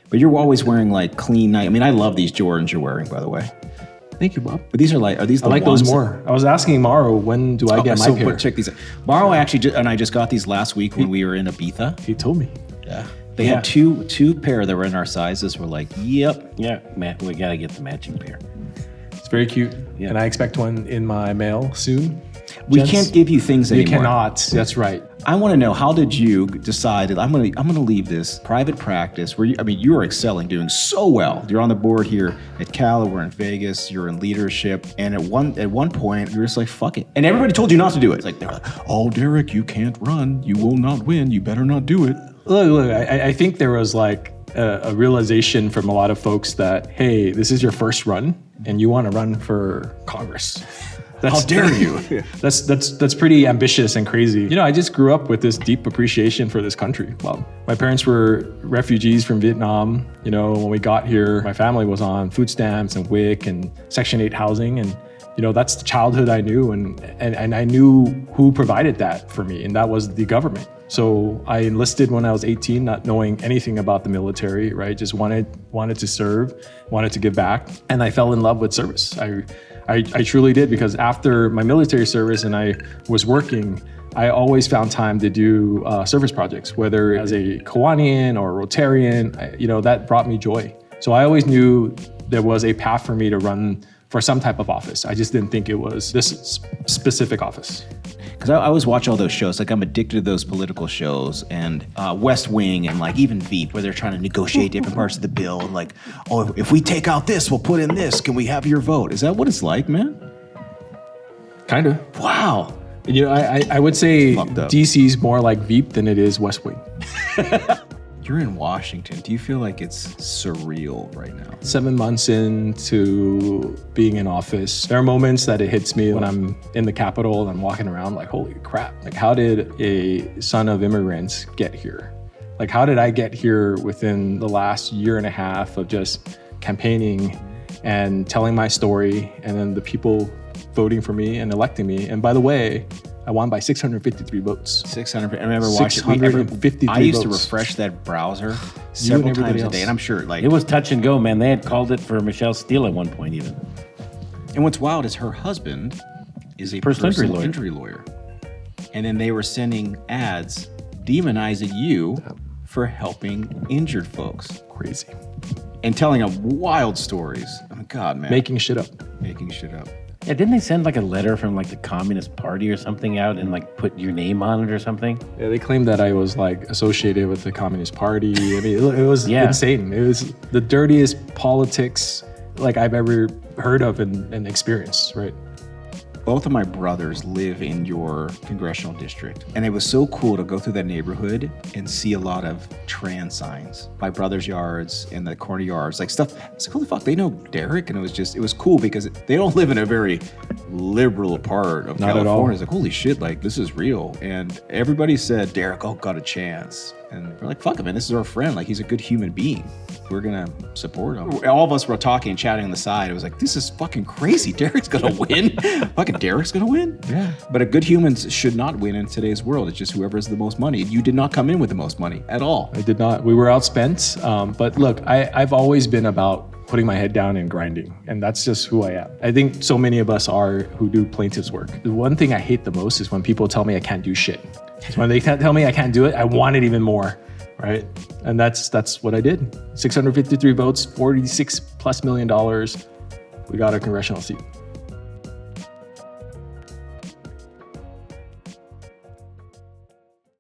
But you're always wearing like clean night. I mean, I love these Jordans you're wearing, by the way. Thank you, Bob. But these are these the I like ones those more. I was asking Mauro, when do I get my pair? Check these out. Mauro actually, and I just got these last week when we were in Ibiza. He told me. Yeah. They had two pair that were in our sizes. We're like, yep. Yeah, man, we got to get the matching pair. It's very cute. Yeah. And I expect one in my mail soon. We can't give you things anymore. You cannot. That's right. I want to know, how did you decide that I'm going to leave this private practice where you are excelling, doing so well. You're on the board here at Cal, we're in Vegas, you're in leadership, and at one point you're just like, fuck it. And everybody told you not to do it. It's like, they're like, oh, Derek, you can't run. You will not win. You better not do it. Look, I think there was like a realization from a lot of folks that, hey, this is your first run and you want to run for Congress. How dare you? That's pretty ambitious and crazy. You know, I just grew up with this deep appreciation for this country. Well, my parents were refugees from Vietnam. You know, when we got here, my family was on food stamps and WIC and Section 8 housing. And, you know, that's the childhood I knew. And I knew who provided that for me, and that was the government. So I enlisted when I was 18, not knowing anything about the military, right? Just wanted to serve, wanted to give back. And I fell in love with service. I truly did, because after my military service and I was working, I always found time to do service projects, whether as a Kiwanian or Rotarian, that brought me joy. So I always knew there was a path for me to run for some type of office. I just didn't think it was this specific office. Because I always watch all those shows. Like, I'm addicted to those political shows, and West Wing, and like even Veep, where they're trying to negotiate different parts of the bill. And like, oh, if we take out this, we'll put in this. Can we have your vote? Is that what it's like, man? Kind of. Wow. You know, I would say DC's more like Veep than it is West Wing. You're in Washington. Do you feel like it's surreal right now? 7 months into being in office, there are moments that it hits me when I'm in the Capitol and I'm walking around like, holy crap. Like, how did a son of immigrants get here? Like, how did I get here within the last year and a half of just campaigning and telling my story, and then the people voting for me and electing me? And by the way, I won by 653 votes. 600. I remember watching. 653 I used votes. to refresh that browser several times a day, and I'm sure like it was touch and go, man. They had called it for Michelle Steele at one point, even. And what's wild is her husband is a personal injury lawyer, and then they were sending ads demonizing you for helping injured folks. Crazy. And telling them wild stories. Oh my God, man. Making shit up. Yeah, didn't they send like a letter from like the Communist Party or something out and like put your name on it or something? Yeah, they claimed that I was like associated with the Communist Party. I mean, it was insane. It was the dirtiest politics like I've ever heard of and experienced, right? Both of my brothers live in your congressional district, and it was so cool to go through that neighborhood and see a lot of Tran signs. My brother's yards and the corner yards, like stuff. It's like, holy fuck, they know Derek, and it was cool because they don't live in a very liberal part of California. At all. It's like, holy shit, like this is real. And everybody said, Derek, got a chance. And we're like, fuck him, man, this is our friend. Like, he's a good human being. We're gonna support him. All of us were talking and chatting on the side. It was like, this is fucking crazy. Derek's gonna win. Fucking Derek's gonna win. Yeah. But a good humans should not win in today's world. It's just whoever has the most money. You did not come in with the most money at all. I did not. We were outspent. But look, I've always been about putting my head down and grinding. And that's just who I am. I think so many of us are who do plaintiff's work. The one thing I hate the most is when people tell me I can't do shit. When they tell me I can't do it, I want it even more. Right? And that's what I did. 653 votes, $46+ million. We got a congressional seat.